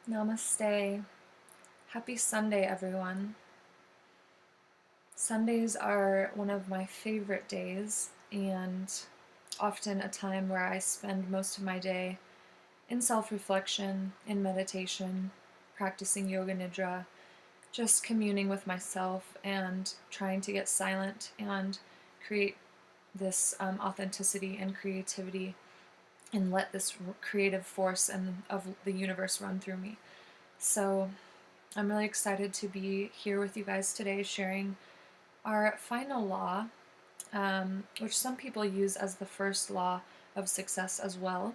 Namaste. Happy Sunday, everyone. Sundays are one of my favorite days and often a time where I spend most of my day in self-reflection, in meditation, practicing yoga nidra, just communing with myself and trying to get silent and create this authenticity and creativity and let this creative force of the universe run through me. So I'm really excited to be here with you guys today sharing our final law, which some people use as the first law of success as well,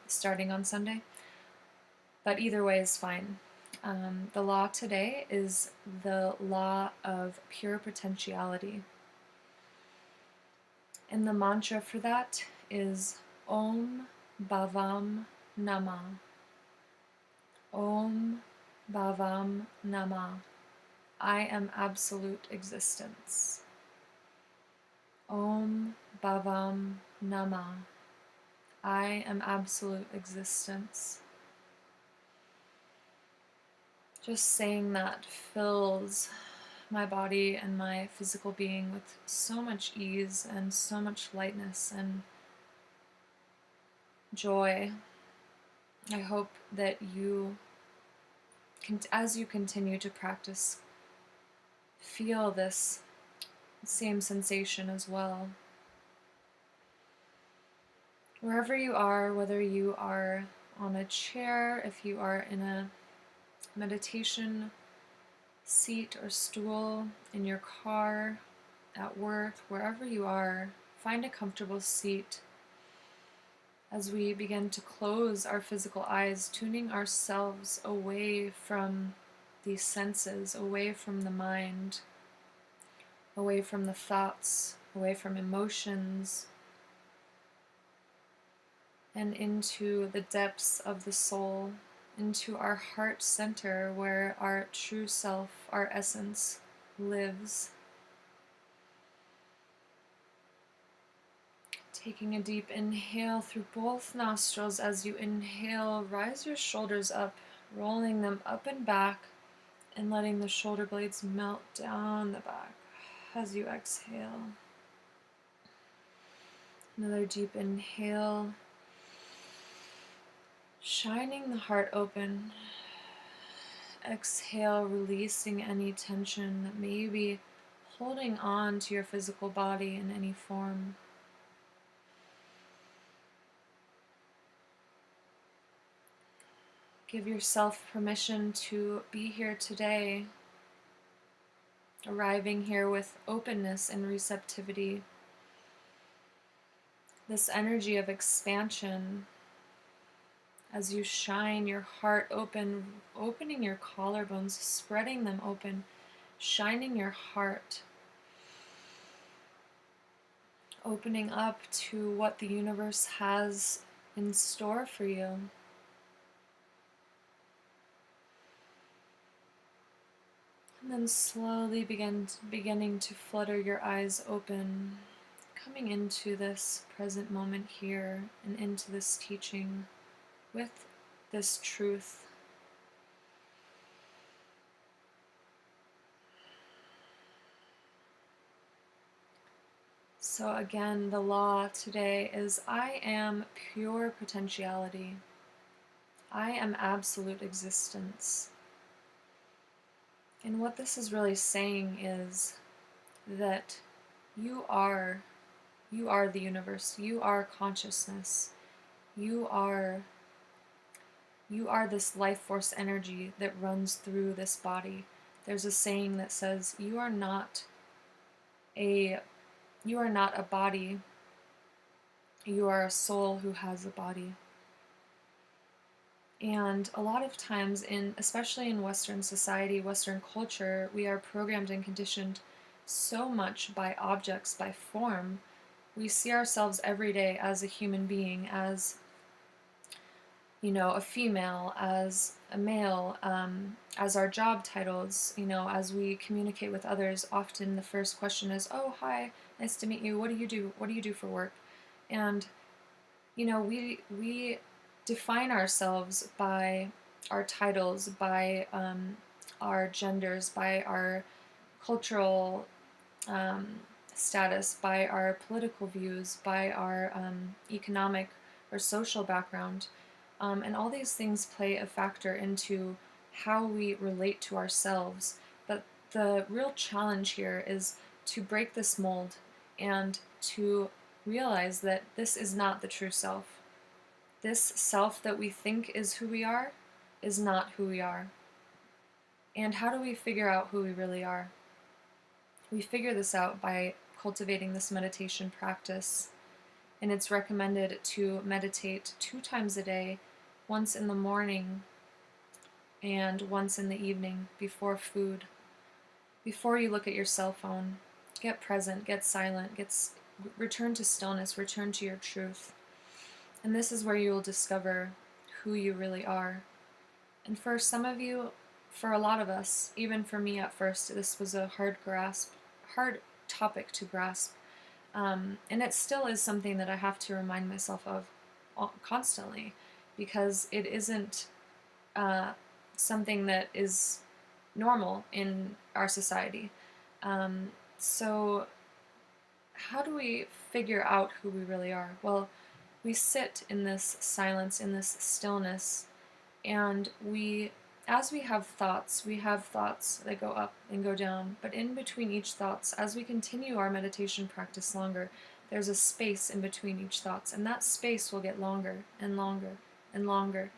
starting on Sunday. But either way is fine. The law today is the law of pure potentiality. And the mantra for that is Om Bhavam Namah. Om Bhavam Namah. I am absolute existence. Om Bhavam Namah. I am absolute existence. Just saying that fills my body and my physical being with so much ease and so much lightness and joy. I hope that you, as you continue to practice, feel this same sensation as well. Wherever you are, whether you are on a chair, if you are in a meditation seat or stool, in your car, at work, wherever you are, find a comfortable seat as we begin to close our physical eyes, tuning ourselves away from these senses, away from the mind, away from the thoughts, away from emotions, and into the depths of the soul, into our heart center where our true self, our essence, lives. Taking a deep inhale through both nostrils. As you inhale, rise your shoulders up, rolling them up and back, and letting the shoulder blades melt down the back as you exhale. Another deep inhale, shining the heart open. Exhale, releasing any tension that may be holding on to your physical body in any form. Give yourself permission to be here today, arriving here with openness and receptivity. This energy of expansion as you shine your heart open, opening your collarbones, spreading them open, shining your heart, opening up to what the universe has in store for you. And then slowly beginning to flutter your eyes open, coming into this present moment here and into this teaching with this truth. So again, the law today is I am pure potentiality. I am absolute existence. And what this is really saying is that you are the universe. You are consciousness. You are this life force energy that runs through this body. There's a saying that says you are not a body. You are a soul who has a body. And a lot of times, especially in Western society, Western culture, we are programmed and conditioned so much by objects, by form. We see ourselves every day as a human being, as a female, as a male, as our job titles. As we communicate with others, often the first question is, "Oh, hi, nice to meet you. What do you do? What do you do for work?" And we define ourselves by our titles, by our genders, by our cultural um, status, by our political views, by our economic or social background. And all these things play a factor into how we relate to ourselves. But the real challenge here is to break this mold and to realize that this is not the true self. This self that we think is who we are is not who we are. And how do we figure out who we really are? We figure this out by cultivating this meditation practice, and it's recommended to meditate 2 times a day, once in the morning and once in the evening before food. Before you look at your cell phone, get present, get silent, return to stillness, return to your truth. And this is where you will discover who you really are. And for some of you, for a lot of us, even for me at first, this was a hard topic to grasp. And it still is something that I have to remind myself of constantly, because it isn't something that is normal in our society. So how do we figure out who we really are? Well, we sit in this silence, in this stillness, and as we have thoughts that go up and go down, but in between each thoughts, as we continue our meditation practice longer, there's a space in between each thoughts, and that space will get longer and longer and longer.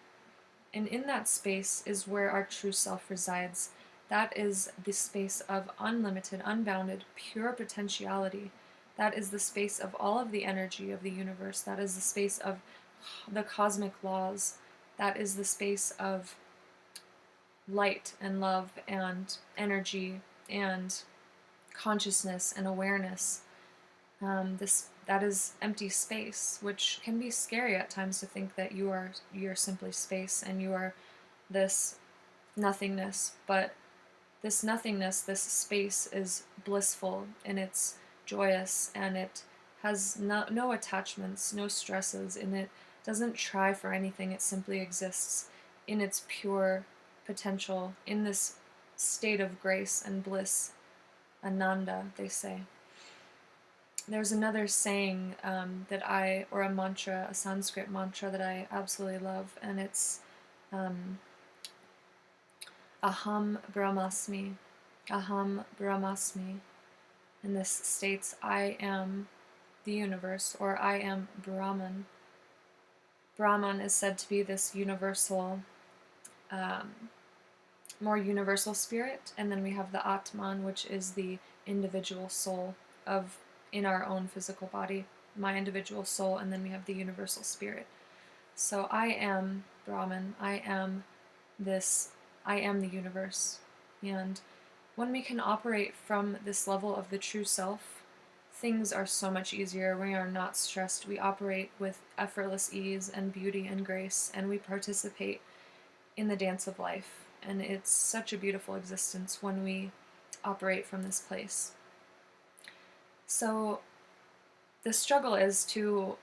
And in that space is where our true self resides. That is the space of unlimited, unbounded, pure potentiality. That is the space of all of the energy of the universe. That is the space of the cosmic laws. That is the space of light and love and energy and consciousness and awareness. That is empty space, which can be scary at times, to think that you're simply space and you are this nothingness. But this nothingness, this space, is blissful and it's joyous, and it has no attachments, no stresses, and it doesn't try for anything. It simply exists in its pure potential, in this state of grace and bliss, ananda, they say. There's another saying or a mantra, a Sanskrit mantra that I absolutely love, and it's Aham Brahmasmi, Aham Brahmasmi. And this states, I am the universe, or I am Brahman. Brahman is said to be this universal, more universal spirit, and then we have the Atman, which is the individual soul in our own physical body, my individual soul, and then we have the universal spirit. So I am Brahman, I am the universe. And when we can operate from this level of the true self, things are so much easier. We are not stressed. We operate with effortless ease and beauty and grace, and we participate in the dance of life. And it's such a beautiful existence when we operate from this place. So the struggle is to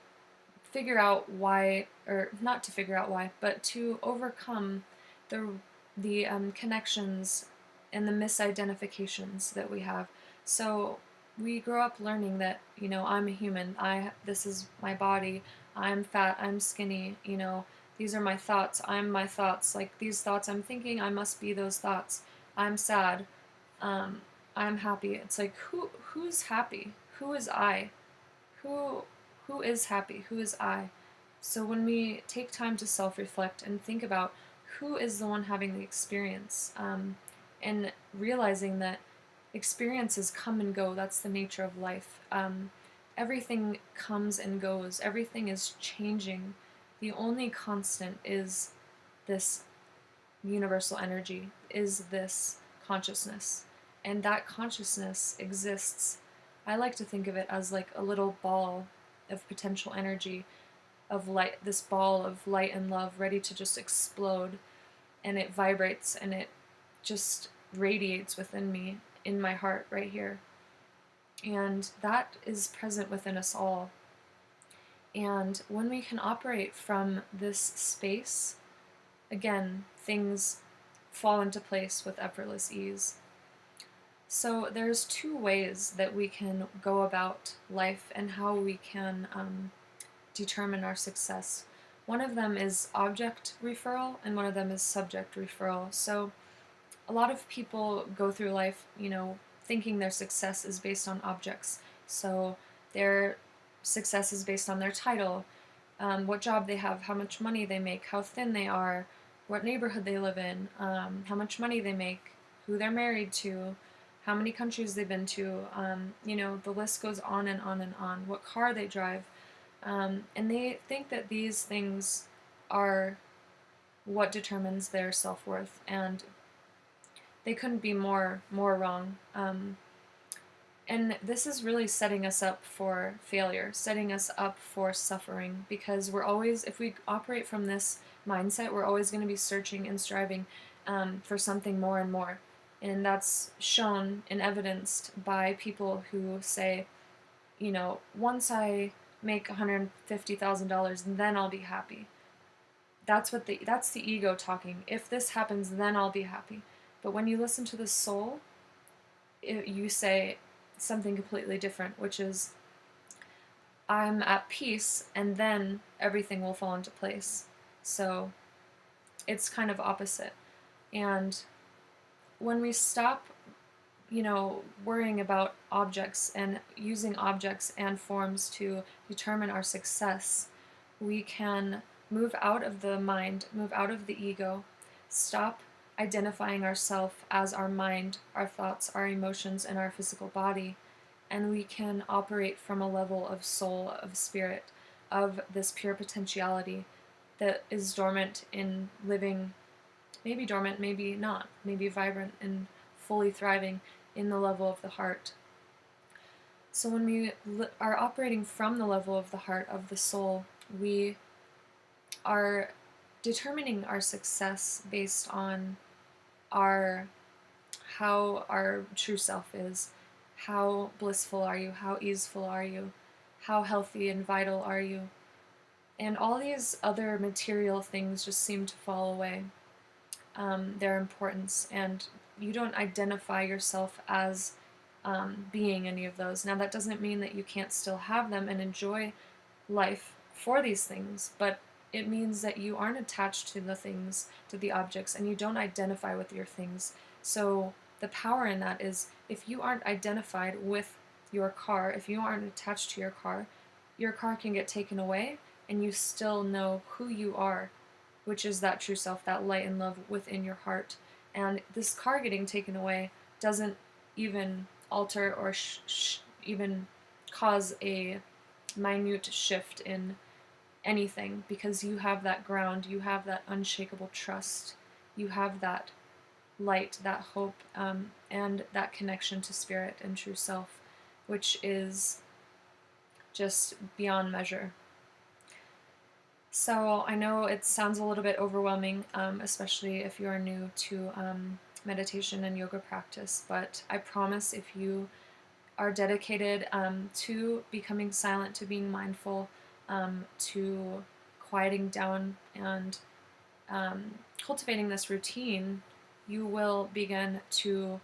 figure out why, or not to figure out why, but to overcome the connections and the misidentifications that we have. So we grow up learning that, I'm a human, this is my body, I'm fat, I'm skinny, these are my thoughts, I'm my thoughts, like these thoughts I'm thinking, I must be those thoughts. I'm sad, I'm happy. It's like, who's happy? Who is I? Who is happy? Who is I? So when we take time to self-reflect and think about who is the one having the experience, and realizing that experiences come and go, that's the nature of life. Everything comes and goes. Everything is changing. The only constant is this universal energy, is this consciousness. And that consciousness exists. I like to think of it as like a little ball of potential energy, of light, this ball of light and love ready to just explode. And it vibrates and it just radiates within me, in my heart right here. And that is present within us all. And when we can operate from this space, again, things fall into place with effortless ease. So there's two ways that we can go about life and how we can determine our success. One of them is object referral, and one of them is subject referral. So a lot of people go through life, thinking their success is based on objects. So their success is based on their title, what job they have, how much money they make, how thin they are, what neighborhood they live in, how much money they make, who they're married to, how many countries they've been to. The list goes on and on and on. What car they drive. And they think that these things are what determines their self-worth, and they couldn't be more wrong. And this is really setting us up for failure, setting us up for suffering, because we're always, if we operate from this mindset, we're always going to be searching and striving for something more and more. And that's shown and evidenced by people who say, once I make $150,000, then I'll be happy. That's the ego talking. If this happens, then I'll be happy. But when you listen to the soul, you say something completely different, which is, I'm at peace, and then everything will fall into place. So it's kind of opposite. And when we stop, worrying about objects and using objects and forms to determine our success, we can move out of the mind, move out of the ego, stop identifying ourselves as our mind, our thoughts, our emotions, and our physical body, and we can operate from a level of soul, of spirit, of this pure potentiality that is dormant in living, maybe dormant, maybe not, maybe vibrant and fully thriving in the level of the heart. So when we are operating from the level of the heart, of the soul, we are determining our success based on how our true self is. How blissful are you? How easeful are you? How healthy and vital are you? And all these other material things just seem to fall away, their importance, and you don't identify yourself as being any of those. Now, that doesn't mean that you can't still have them and enjoy life for these things, but it means that you aren't attached to the things, to the objects, and you don't identify with your things. So the power in that is, if you aren't identified with your car, if you aren't attached to your car can get taken away, and you still know who you are, which is that true self, that light and love within your heart. And this car getting taken away doesn't even alter or even cause a minute shift in anything, because you have that ground, you have that unshakable trust, you have that light, that hope, and that connection to spirit and true self, which is just beyond measure. So I know it sounds a little bit overwhelming, especially if you are new to meditation and yoga practice, but I promise, if you are dedicated to becoming silent, to being mindful, to quieting down and cultivating this routine, you will begin to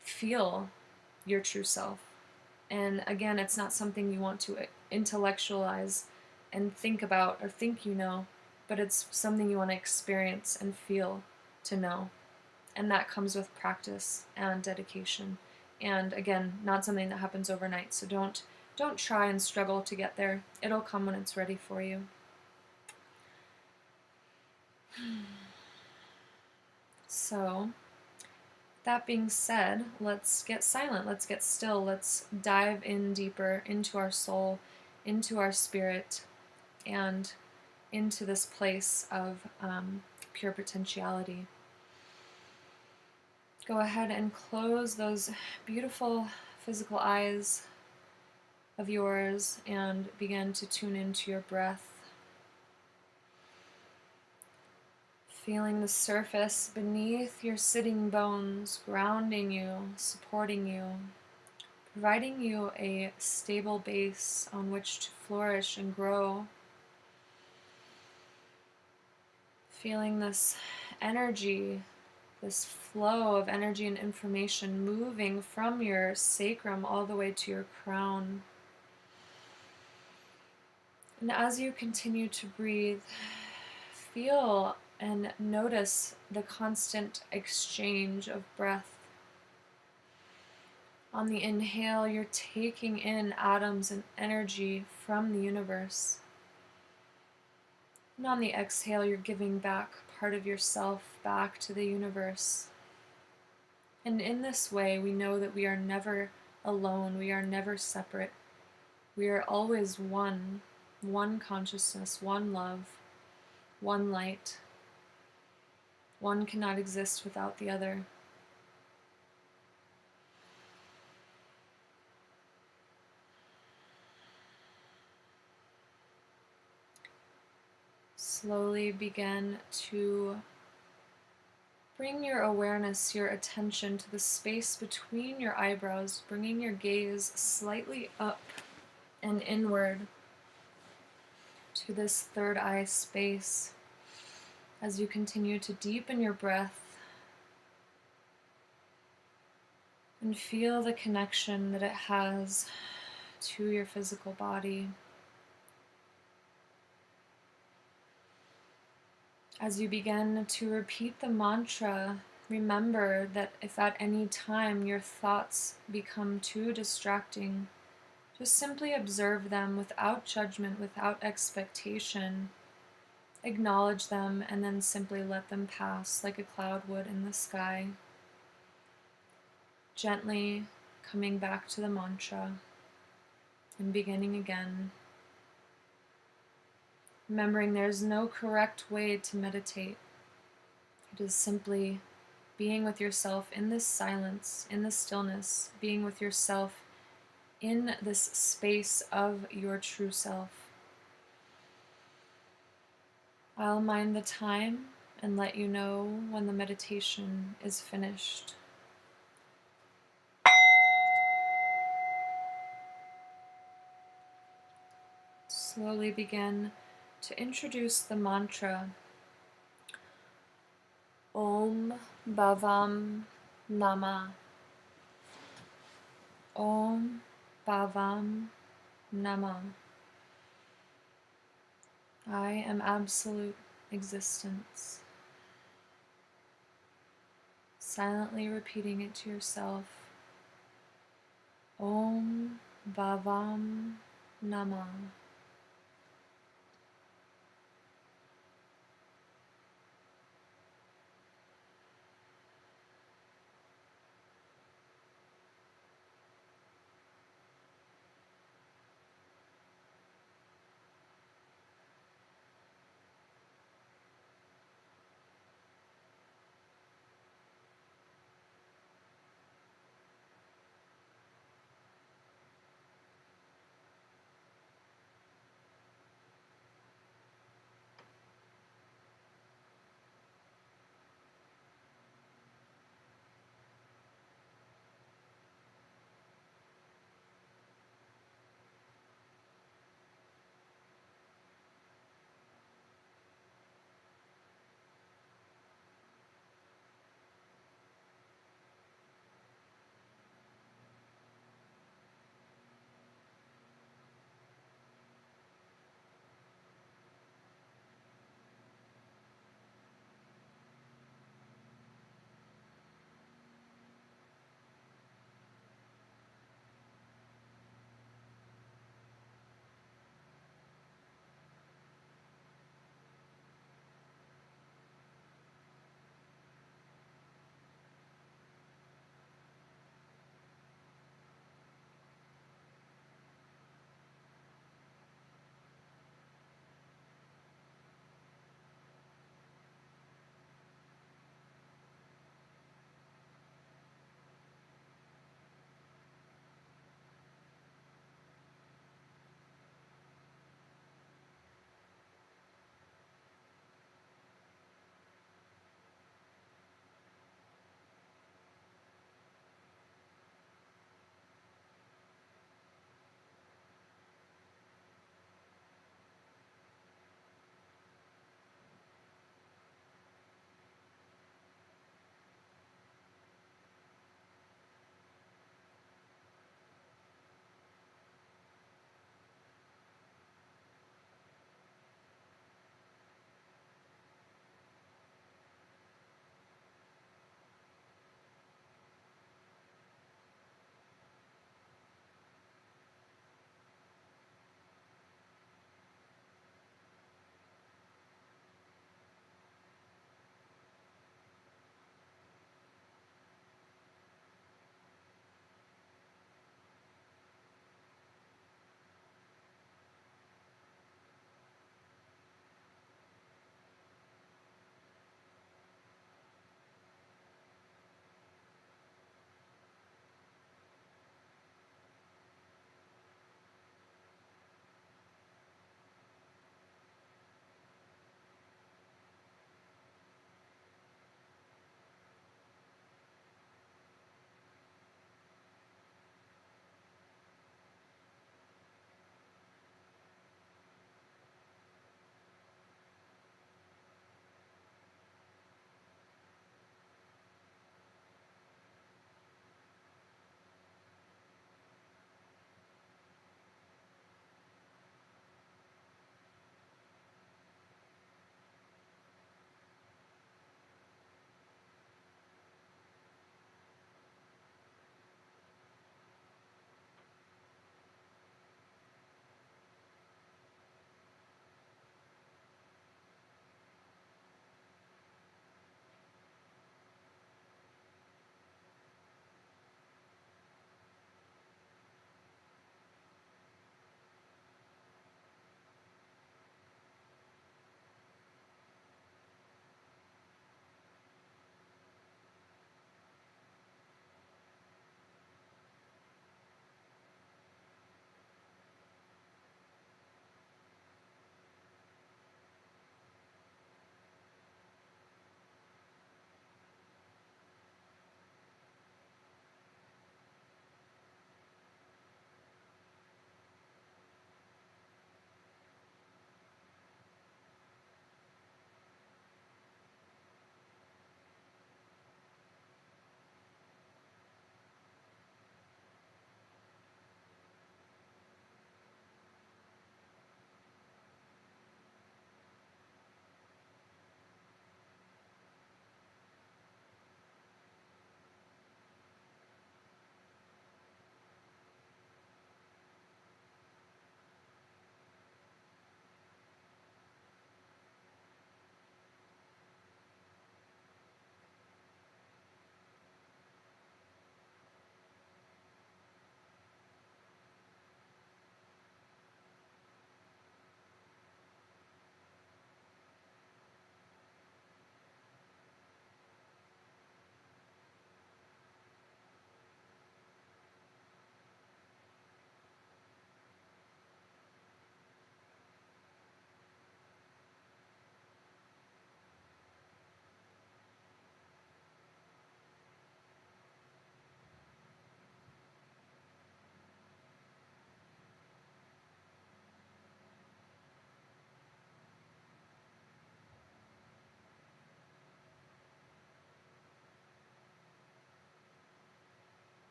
feel your true self. And again, it's not something you want to intellectualize and think about or think but it's something you want to experience and feel to know. And that comes with practice and dedication. And again, not something that happens overnight, so don't try and struggle to get there. It'll come when it's ready for you. So, that being said, let's get silent, let's get still, let's dive in deeper into our soul, into our spirit, and into this place of pure potentiality. Go ahead and close those beautiful physical eyes of yours and begin to tune into your breath. Feeling the surface beneath your sitting bones, grounding you, supporting you, providing you a stable base on which to flourish and grow. Feeling this energy, this flow of energy and information moving from your sacrum all the way to your crown. And as you continue to breathe, feel and notice the constant exchange of breath. On the inhale, you're taking in atoms and energy from the universe. And on the exhale, you're giving back part of yourself back to the universe. And in this way, we know that we are never alone, we are never separate. We are always one consciousness, one love, one light. One cannot exist without the other. Slowly begin to bring your awareness, your attention to the space between your eyebrows, bringing your gaze slightly up and inward to this third eye space as you continue to deepen your breath and feel the connection that it has to your physical body. As you begin to repeat the mantra, remember that if at any time your thoughts become too distracting, just simply observe them without judgment, without expectation. Acknowledge them and then simply let them pass like a cloud would in the sky. Gently coming back to the mantra and beginning again. Remembering there's no correct way to meditate. It is simply being with yourself in this silence, in this stillness, being with yourself in this space of your true self. I'll mind the time and let you know when the meditation is finished. Slowly begin to introduce the mantra Om Bhavam Namah. Om Bhavam Namah. I am absolute existence. Silently repeating it to yourself. Om Bhavam Namah.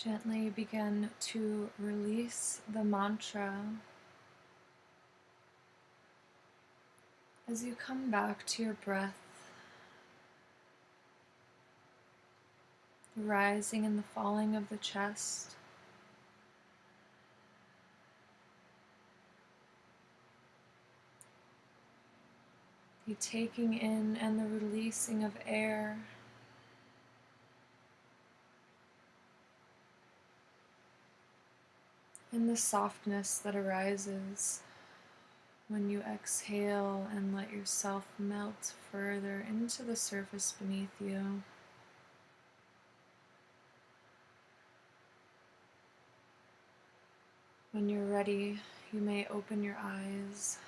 Gently begin to release the mantra as you come back to your breath, the rising and the falling of the chest. The taking in and the releasing of air. And the softness that arises when you exhale and let yourself melt further into the surface beneath you. When you're ready, you may open your eyes.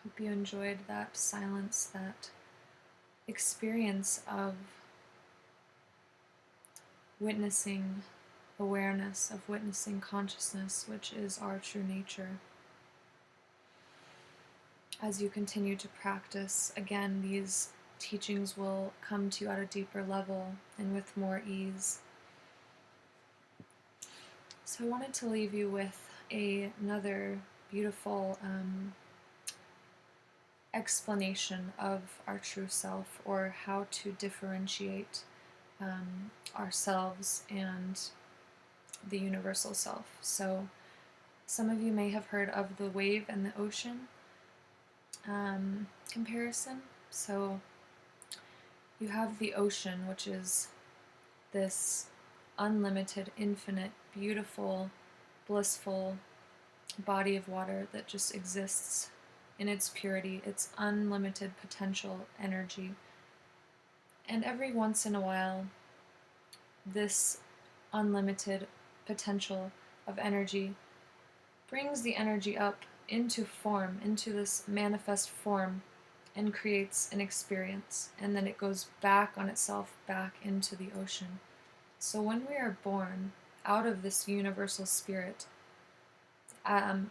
Hope you enjoyed that silence, that experience of witnessing awareness, of witnessing consciousness, which is our true nature. As you continue to practice, again, these teachings will come to you at a deeper level and with more ease. So I wanted to leave you with another beautiful explanation of our true self, or how to differentiate ourselves and the universal self. So some of you may have heard of the wave and the ocean comparison. So you have the ocean, which is this unlimited, infinite, beautiful, blissful body of water that just exists in its purity, its unlimited potential energy. And every once in a while, this unlimited potential of energy brings the energy up into form, into this manifest form, and creates an experience. And then it goes back on itself, back into the ocean. So when we are born out of this universal spirit,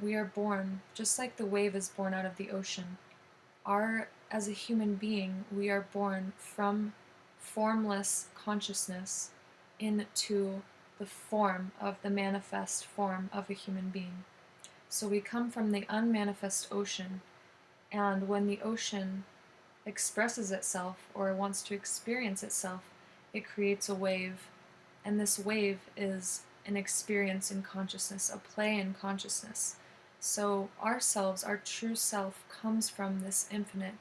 we are born just like the wave is born out of the ocean. As a human being, we are born from formless consciousness into the form of the manifest form of a human being. So we come from the unmanifest ocean, and when the ocean expresses itself or wants to experience itself, it creates a wave, and this wave is an experience in consciousness, a play in consciousness. So ourselves, our true self, comes from this infinite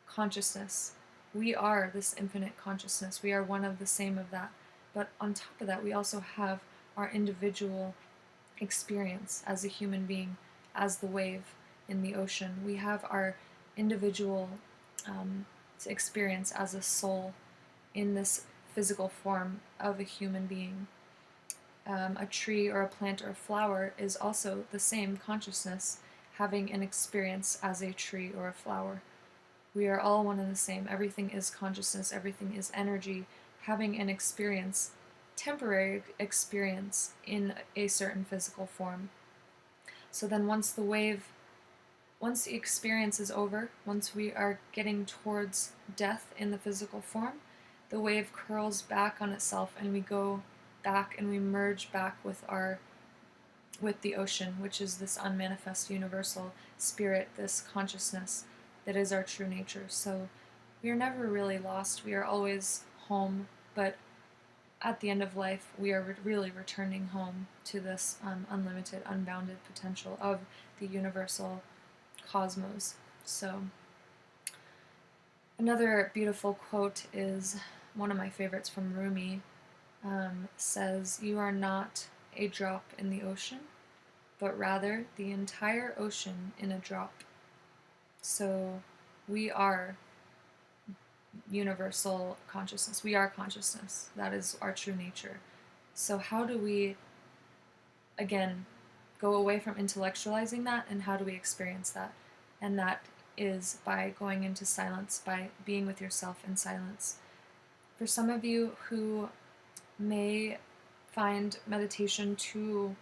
consciousness. We are this infinite consciousness. We are one of the same of that. But on top of that, we also have our individual experience as a human being, as the wave in the ocean. We have our individual experience as a soul in this physical form of a human being. A tree or a plant or a flower is also the same consciousness, having an experience as a tree or a flower. We are all one and the same. Everything is consciousness, everything is energy, having an experience, temporary experience in a certain physical form. So then once the experience is over, once we are getting towards death in the physical form, the wave curls back on itself and we go back and we merge back with the ocean, which is this unmanifest universal spirit, this consciousness that is our true nature. So we are never really lost. We are always home, but at the end of life, we are really returning home to this unlimited, unbounded potential of the universal cosmos. So another beautiful quote is one of my favorites from Rumi. Says, "You are not a drop in the ocean, but rather the entire ocean in a drop." So we are universal consciousness. We are consciousness. That is our true nature. So how do we, again, go away from intellectualizing that, and how do we experience that? And that is by going into silence, by being with yourself in silence. For some of you who may find meditation too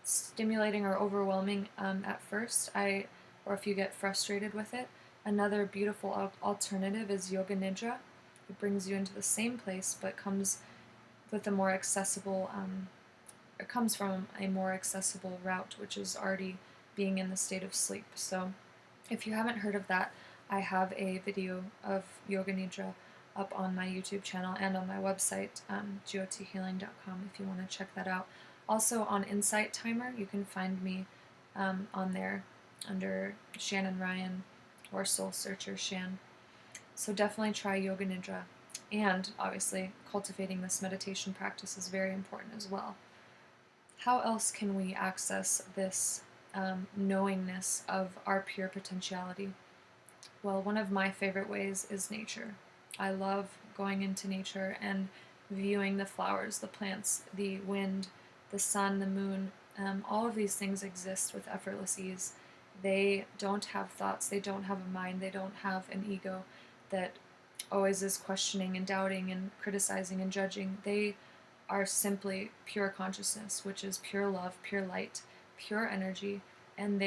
stimulating or overwhelming at first, or if you get frustrated with it, another beautiful alternative is yoga nidra. It brings you into the same place, but comes with a more accessible. It comes from a more accessible route, which is already being in the state of sleep. So, if you haven't heard of that, I have a video of yoga nidra up on my YouTube channel and on my website, gothealing.com, if you want to check that out. Also on Insight Timer, you can find me on there under Shannon Ryan or Soul Searcher Shan. So definitely try yoga nidra. And obviously, cultivating this meditation practice is very important as well. How else can we access this knowingness of our pure potentiality? Well, one of my favorite ways is nature. I love going into nature and viewing the flowers, the plants, the wind, the sun, the moon. All of these things exist with effortless ease. They don't have thoughts, they don't have a mind, they don't have an ego that always is questioning and doubting and criticizing and judging. They are simply pure consciousness, which is pure love, pure light, pure energy, and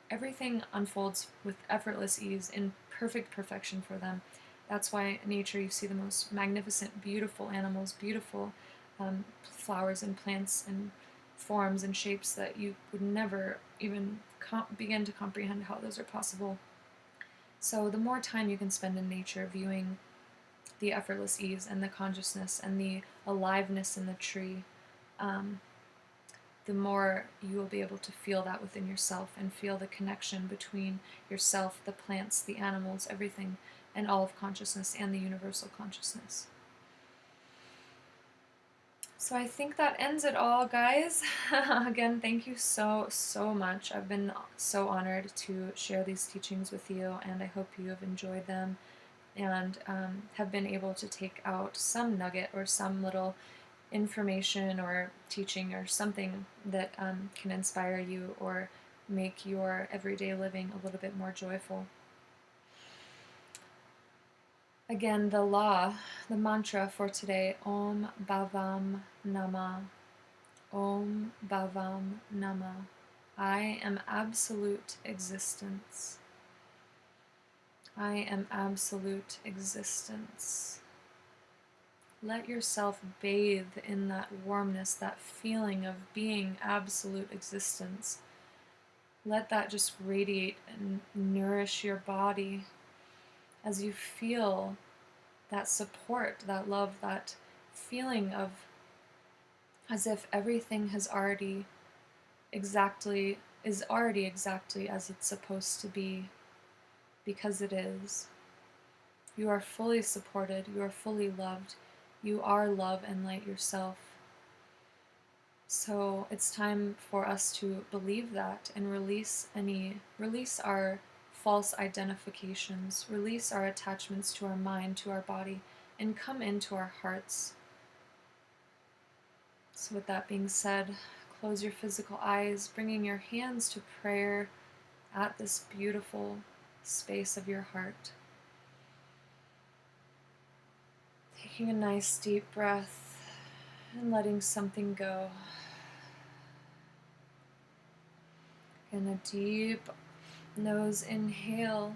everything unfolds with effortless ease in perfect perfection for them. That's why in nature you see the most magnificent, beautiful animals, beautiful flowers and plants and forms and shapes that you would never even begin to comprehend how those are possible. So the more time you can spend in nature viewing the effortless ease and the consciousness and the aliveness in the tree, the more you will be able to feel that within yourself and feel the connection between yourself, the plants, the animals, everything, and all of consciousness and the universal consciousness. So I think that ends it all, guys. Again, thank you so, so much. I've been so honored to share these teachings with you, and I hope you have enjoyed them and have been able to take out some nugget or some little information or teaching or something that can inspire you or make your everyday living a little bit more joyful. Again, the mantra for today, Om Bhavam Namah. Om Bhavam Namah. I am absolute existence. I am absolute existence. Let yourself bathe in that warmness, that feeling of being absolute existence. Let that just radiate and nourish your body as you feel that support, that love, that feeling of as if everything is already exactly as it's supposed to be, because it is. You are fully supported, you are fully loved, you are love and light yourself. So it's time for us to believe that and release our false identifications, release our attachments to our mind, to our body, and come into our hearts. So with that being said, close your physical eyes, bringing your hands to prayer at this beautiful space of your heart. Taking a nice deep breath and letting something go. And a deep nose inhale,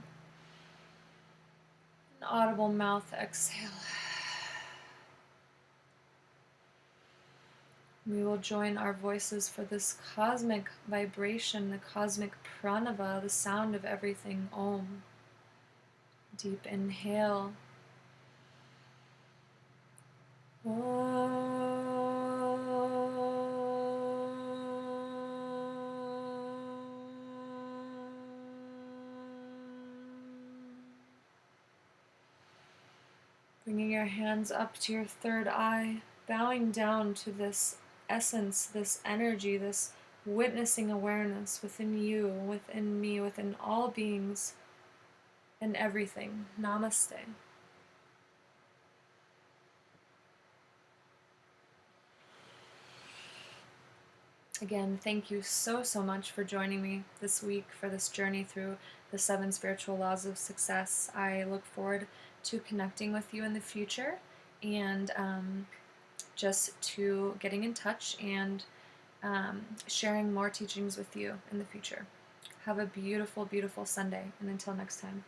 an audible mouth exhale. We will join our voices for this cosmic vibration, the cosmic pranava, the sound of everything, Om. Deep inhale. Om. Bringing your hands up to your third eye, bowing down to this essence, this energy, this witnessing awareness within you, within me, within all beings and everything. Namaste. Again, thank you so, so much for joining me this week for this journey through the 7 spiritual laws of success. I look forward to connecting with you in the future and just to getting in touch and sharing more teachings with you in the future. Have a beautiful, beautiful Sunday, and until next time.